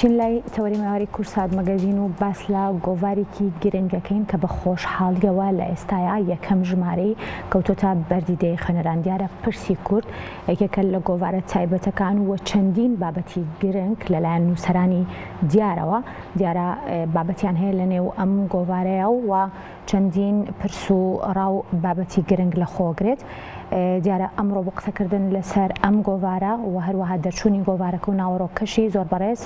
ئەچین لای تەوەری ماوەری کورسات مەگەزین و باس لە گۆڤارێکی گرنگەکەین کە بە خۆشحاڵیەوە لە ئێستایا یەکەم ژمارەی کەوتۆتە بەردیدەی خوێنەران. دیارە پرسی کورد یەکێکە لە گۆڤارە تایبەتەکان وە چەندین بابەتی گرنگ لەلایەن نووسەرانی دیارەوە دیارە بابەتیان هەیە لە نێو ئەم گۆڤارەیە و چەندین پرس و ڕاو بابەتی گرنگ لە خۆگرێت. دیارە ئەمڕۆ بۆ قسەکردن لەسەر ئەم گۆڤارە و هەروەها دەرچوونی گۆڤارەکە و ناوەڕۆکەشی زۆر بەڕێز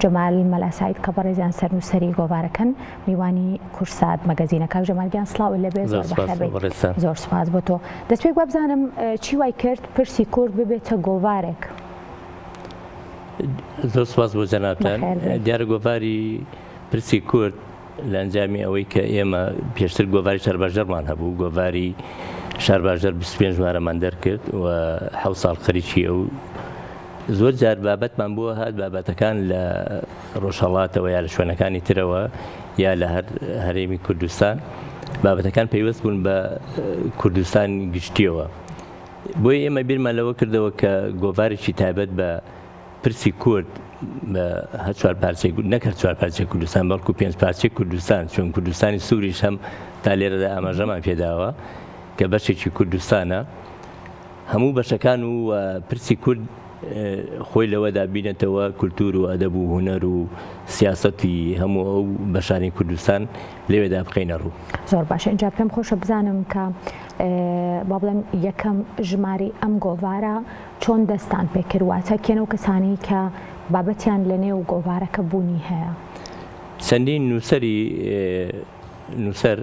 جەمال مەلاساید کە بەڕێزیان سەرنووسەری گۆڤارەکەن میوانی کورسات مەگەزینە. کاک جەمالگیان سڵاو لەبێ، زۆر بەخێربێت. زۆر سوپاس بۆ تۆ. دەست پێک وە بزانم چی وای کرد پرسی کورد ببێتە گۆڤارێک؟ زۆر سوپاس بۆ جەنابتان. دیارە گۆڤاری پرسی کورد لە ئەنجامی ئەوەی کە ئێمە پێشتر گۆڤاری شارباژەرمان هەبوو، گۆڤاری شارباژەر 25 ژمارەمان دەرکرد و 7 ساڵ خەریکی ئەو زۆر جار بابەتمان بووە هات بابەتەکان لە ڕۆژهەڵاتەوە یا لە شوێنەکانی ترەوە یا لە هەرێمی کوردستان بابەتەکان پەیوەست بوون بە کوردستان گشتیەوە. بۆیە ئێمە بیرمان لەوە کردەوە کە گۆڤارێکی تایبەت بە پرسی کورد بە هەر 4 پارچەی نەک هەر 4 پارچەی کوردستان بەڵکو 5 پارچەی کوردستان، چون کوردستانی سووریش هەم تا لێرەدا ئاماژەمان پێداوە کە بەشێکی کوردستانە، هەموو بەشەکان و پرسی کورد خۆی لەوەدا بینێتەوە کولتور و ئەدەب و هونەر و سیاسەتی هەموو ئەو بەشانی کوردستان لەوێدا بخەینە ڕوو. زۆر باشە. اینجا پێم خۆشە بزانم کە با بڵێم یەکەم ژماری ئەم گۆڤارە چۆن دەستان پێکردواتە کێنە و کەسانی کە بابەتیان لە نێو گۆڤارەکە بوونی هەیە؟ چەندین نووسەر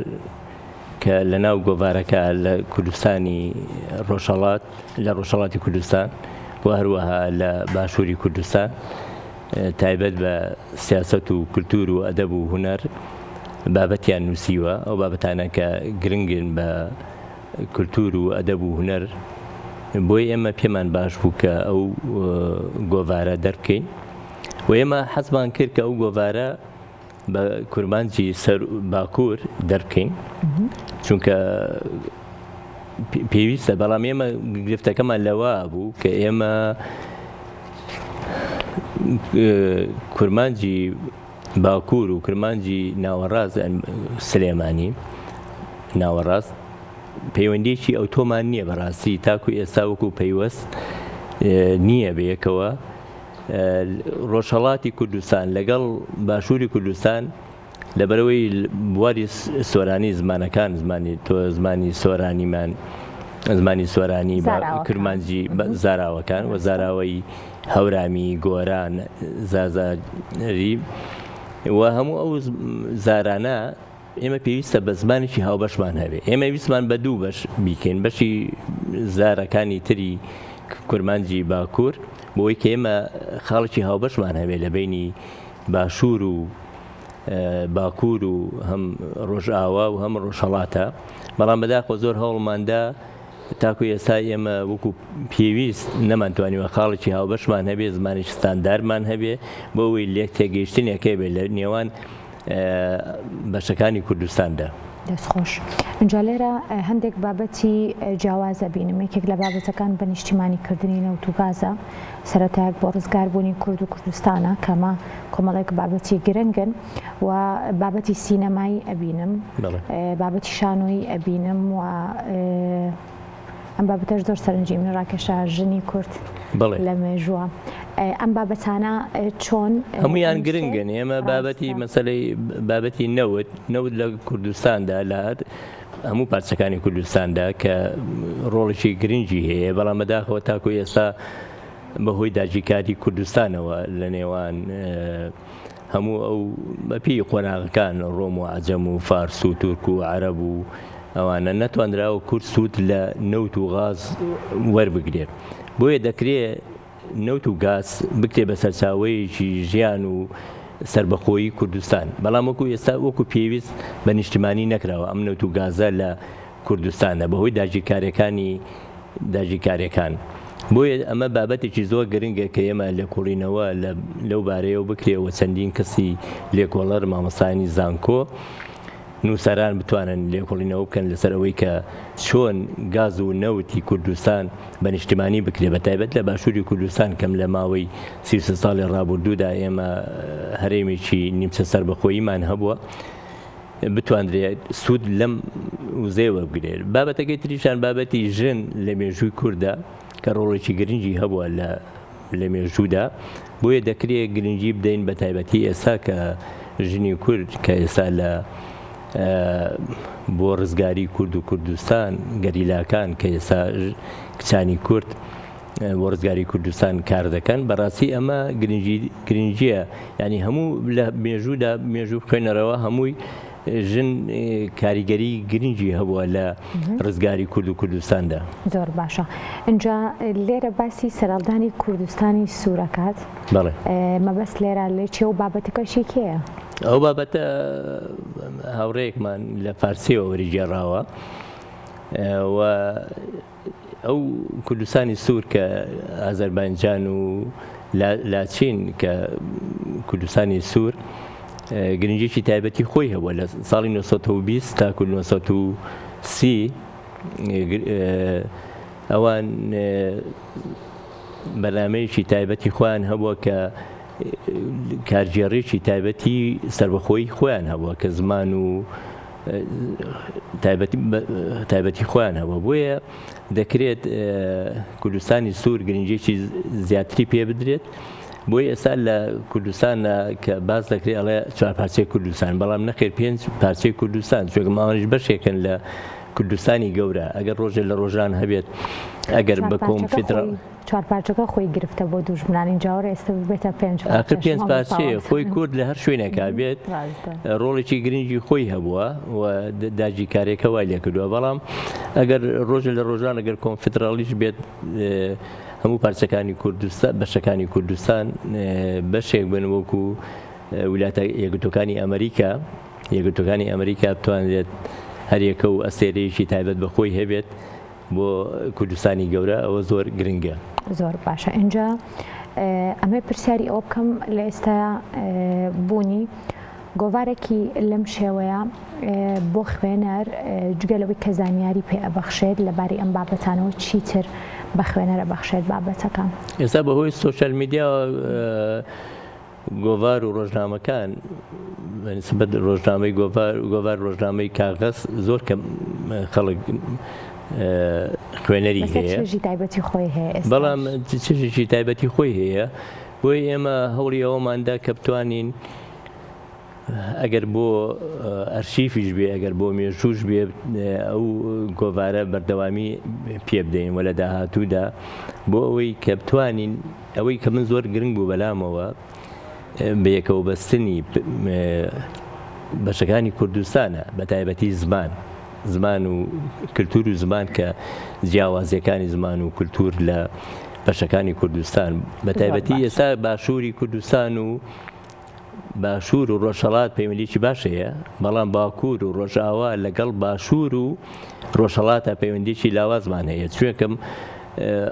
کە لە ناو گۆڤارەکە لە کوردستانی ڕۆژهەڵات لە ڕۆژهەڵاتی کوردستان و هەروەها لە باشووری کوردستان تایبەت بە سیاسەت و کولتور و ئەدەب و هونەر بابەتیان نووسیوە. ئەو بابەتانە کە گرنگن بە کولتور و ئەدەب و هونەر، بۆی ئێمە پێمان باش بوو کە ئەو گۆڤارە دەربکەین و ئێمە حەزمان کرد کە ئەو گۆڤارە بە کورمانجی باکوور دەربکەین چونکە پێویستە. بەڵام ئێمە گرفتەکەمان لەوە بوو کە ئێمە کورمانجی باکوور و کورمانجی ناوەڕاست سلێمانی ناوەڕاست پەیوەندیەکی ئەو تۆمان نییە بەڕاستی تاکو ئێستا وەکو پەیوەست نییە بەیەکەوە. ڕۆژهەڵاتی کوردستان لەگەڵ باشووری کوردستان لەبەرەوەی بواری سۆرانی زمانەکان زمانی سۆرانیمان زمانی سۆرانی کورمانجی زاراوەکان و زاراوەی هەورامی گۆران زازاری و هەموو ئەو زارانە ئێمە پێویستە بە زمانێکی هاوبەشمان هەبێ. ئێمە ویستمان بە دوو بەش بیکەین، بەشی زارەکانی تری کورمانجی باکوور بۆی کە ئێمە خاڵێکی هاوبەشمان هەبێ لە بینی باشوور و باکوور و هەم ڕۆژئاوا و هەم ڕۆژهەڵاتە. بەڵام بەداخۆ زۆر هەوڵماندا تاکو ئێستا ئێمە وەکو پێویست نەمانتوانیوە خاڵێکی هاوبەشمان هەبێ، زمانێکی ستاندارمان هەبێ بۆ ئەوەی لێک تێگەیشتنێکە بێت لە نێوان بەشەکانی کوردستاندا. دەستخۆش. اینجا لێرە هەندێک بابەتی جیاوازە بینم. یەکێک لە بابەتەکان بە نیشتیمانیکردنی نەوت و گازە سەرەتایەک بۆ ڕزگاربوونی کورد و کوردستانە کەمە کۆمەڵێک بابەتی گرنگن و بابەتی سینەمایی ئەبینم، بابەتی شانۆیی ئەبینم و ئەم بابەتەش زۆر سەرنجی من ڕاکێشا ژنی کورد لە مێژووە. ئەم بابەتانە چۆن هەمویان گرنگن. ئێمە بابەتی مەسەلەی بابەتی نەوت لە کوردستاندا لە هەموو پارچەکانی کوردستاندا کە ڕۆڵێکی گرنگی هەیە، بەڵام بەداخەوە تاکو ئێستا بەهۆی داگیرکاری کوردستانەوە لە نێوان هەموو ئەو بەپی قۆناغەکان ڕۆم و عەجەم و فارس و تورک و عەرەب و ئەوانە نەتوانراوە کورد سوود لە نەوت و غاز وەربگرێت. بۆیە دەکرێت نەوت و گاز بکرێ بە سەرچاوەیەکی ژیان و سربەخۆیی کوردستان، بەڵام وەکو ئێستا وەکو پێویست بە نیشتیمانی نەکراوە ئەم نەوت و گازە لە کوردستانە بەهۆی داگیرکاریەکان. بۆیە ئەمە بابەتێکی زۆر گرنگە کە ئێمە لە کوڕینەوە لەو بارەیەوە بکرێەوە چەندین کەسی لێکۆڵەر مامۆستایانی زانکۆ نووسەران بتوانن لێکۆڵینەوە بکەن لەسەر ئەوەی کە چۆن گاز و نەوتی کوردستان بە نیشتیمانی بکرێ بە تایبەت لە باشووری کوردستان کەم لە ماوەی 33 ساڵی ڕابردوودا ئێمە هەرێمێکی نیمچە سەربەخۆییمان هەبووە بتواندرێت سوود لەم وزەیەوە بگرێت. بابەتەکەی تریشان بابەتی ژن لە مێژووی کووردا کە ڕۆڵێکی گرنگی هەبووە لە مێژوودا بۆیە دەکرێت گرنگی بدەین بە تایبەتی ئێستا کە ژنی کورد کە ئێستا لە بۆ ڕزگاری کورد و کوردستان گەریلاکان کە ئێستا کچانی کورد بۆ ڕزگاری کوردستان کار دەکەن بەڕاستی ئەمە گرنگیە ینی هەموو لە مێژوودا مێژوو بخوێنەرەوە هەمووی ژن کاریگەری گرنگی هەبووە لە ڕزگاری کورد و کوردستاندا. زۆر باشە. اینجا لێرە باسی سەرەڵدانی کوردستانی سوورەکات مەبەست لێرە لێ چێ و بابەتەکەشی کێیە؟ ئەو بابەتە هاوڕێیەکمان لە فارسیەوە وەریگێڕاوە و ئەو کوردستانی سوور کە ئازەربایجان و لاچین کە کوردستانی سوور گرنگیی تایبەتی خۆی هەبووە لە ساڵی 1920 تا 1930 ئەوان بەنامەیەکی تایبەتی خۆیان هەبووە کە کارژێڕێکی تایبەتی سربەخۆیی خۆیان هەبووە کە زمان و تایبەتی خۆیان هەبووە بۆیە دەکرێت کوردستانی سوور گرنگیی زیاتری پێ بدرێت بۆی ئێستا لە کوردستانە کە باز دەکرێت ئەڵێ 4 پارچەی کوردستان بەڵام نەخێر 5 پارچەی کوردستان چونکە ماوەش بەشێکن لە کوردستانی گەورە ئەگەر ڕۆژێ لە ڕۆژان هەبێت ئەگەر بە کۆنفدرال 4 پارچەکە خۆی گرفتە بۆ دوژمنانی جاوەڕ ئێستا بێتە 5 پارچەیە خۆی کورد لە هەر شوێنێکا بێت ڕۆڵێکی گرنگی خۆی هەبووە و داگی کارێکە وای لێ کردووە بەڵام ئەگەر ڕۆژێ لە ڕۆژان ئەگەر کۆنفدرالیش بێت هەموو پارچەکانی کوردستان بەشەکانی کوردستان بەشێک بن وەکو ویلایەتە یەکگرتووەکانی ئەمریکا بتوانێت هەرێکە و ئەسێرەیەکی تایبەت بە خۆی هەبێت بۆ کوردستانی گەورە ئەوە زۆر گرنگە. زۆر باشە. اینجا ئەمە پرسیاری ئەوە بکەم لە ئێستا بوونی گۆڤارێکی لەم شێوەیە بۆ خوێنەر جگەلەوەی کە زانیاری پێ ئەبەخشێت لەباری ئەم بابەتانەوە چیتر بە خوێنەرە بەخشێت بابەتەکان؟ ئێستا بەهۆی سۆشیال میدیا گۆڤار و ڕۆژنامەکان بەنسبەت ڕۆژنامەی گۆڤار ڕۆژنامەی کاغەز زۆر کەم خەڵک خوێنەری هەیە بەڵام چێژێکی تایبەتی خۆی هەیە بۆی ئێمە هەوڵی ئەوەماندا کە بتوانین ئەگەر بۆ ئەرشیفیش بێ ئەگەر بۆ مێژووش بێ ئەو گۆڤارە بەردەوامی پێ بدەین وە لە داهاتوودا بۆ ئەوەی کە بتوانین ئەوەی کە من زۆر گرنگ بوو بەلامەوە بەیەکەوە بەستنی بەشەکانی کوردستانە بە تایبەتی زمان و کللتور و زمان کە جیاوازیەکانی زمان و کللتور لە بەشەکانی کوردستان بە تایبەتی ئێستا باشووری کوردستان و باشوور و ڕۆژهەڵات پەیوەندیی باشەیە بەڵام باکوور و ڕۆژئاوا لەگەڵ باشوور و ڕۆژهەڵاتە پەیوەندیی لاوازمان هەیە چونکەم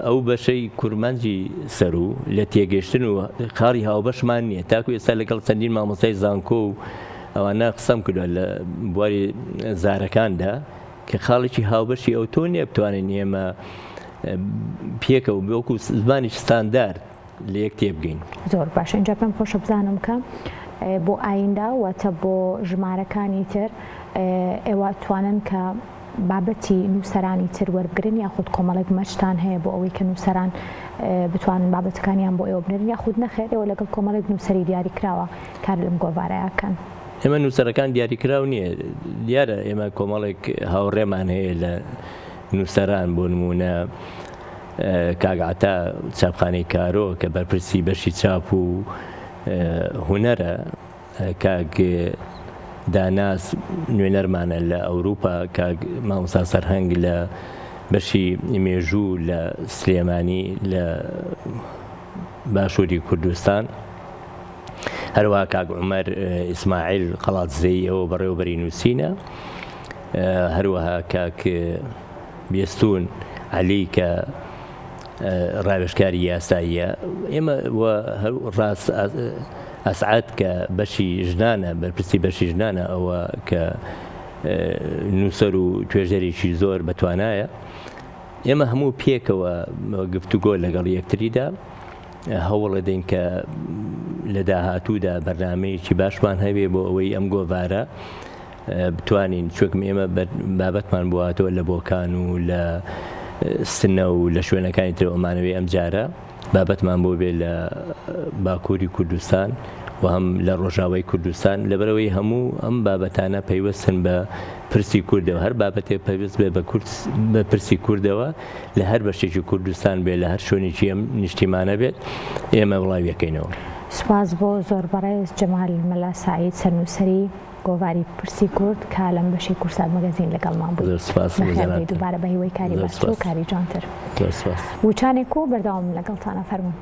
ئەو بەشەی کورمانجی سەر و لە تێگەشتن و خاڵی هاوبەشمان نییە تاکو ئێستا لەگەڵ چەندین مامۆستای زانکۆ و ئەوانە قسەم کردووە لە بواری زارەکاندا کە خاڵێکی هاوبەشی ئەو تۆ نییە بتوانین ئێمە پێکە و بۆکو زمانی ستاندارد لە یەک تێبگەین. زۆر باشە. اینجا پێم خۆشە بزانم کە بۆ ئایندا واتە بۆ ژمارەکانی تر ئێوە توانن کە بابەتی نووسەرانی تر وەربگرن یاخود کۆمەڵێک مەچتان هەیە بۆ ئەوەی کە نووسەران بتوانن بابەتەکانیان بۆ ئێوە بنێرن یاخود نەخێر ئێوە لەگەڵ کۆمەڵێک نووسەری دیاریکراوە کار لەم گۆڤارەیەکەن؟ ئێمە نووسەرەکان دیاریکراو نییە دیارە ئێمە کۆمەڵێک هاوڕێمان هەیە لە نووسەران بۆ نمونە کاگعتا چاپخانەی کارۆ کە بەرپرسی بەشی چاپ و هونەرە کاک داناس نوێنەرمانە لە ئەوروپا کاک مامۆستا سەرهەنگ لە بەشی مێژوو لە سلێمانی لە باشووری کوردستان هەروەها کاک عومەر ئیسماعیل قەڵاتزەی ئەوە بەڕێوەبەری نووسینە هەروەها کاک بیستون عەلی کە ڕاوێژکاری یاساییە ئێمە ڕاست ئەسعەد کە بەشی ژنانە بەرپرسی بەشی ژنانە ئەوە کە نووسەر و توێژەرێکی زۆر بەتوانایە. ئێمە هەموو پێکەوە گفتوگۆ لەگەڵ یەکتریدا هەوڵ دەین کە لە داهاتوودا بەرنامەیەکی باشمان هەبێ بۆ ئەوەی ئەم گۆڤارە بتوانین چۆکم ئێمە بابەتمان بواتەوە لە بۆکان و لە سنە و لە شوێنەکانی تر ئەمانەوەی ئەم جارە بابەتمان بۆ بێ لە باکووری کوردستان و هەم لە ڕۆژاوای کوردستان لەبەرەوەی هەموو ئەم بابەتانە پەیوەستن بە پرسی کوردەوە هەر بابەتێ پەیوەست بێ بە پرسی کوردەوە لە هەر بەشێکی کوردستان بێت لە هەر شوێنێکی ئەم نیشتیمانە بێت ئێمە وڵاویەکەینەوە. سوپاس بۆ زۆر بەڕێز جەمال مەلا سعید سەرنووسەری گۆڤاری پرسی کورد کە لەم بەشی کورسات مەگەزین لەگەڵمان بوو. دووبارە بە هیوای کاری باشتر و کاری جوانتر. وچانێک و بەردەوام لەگەڵتانە فەرموون.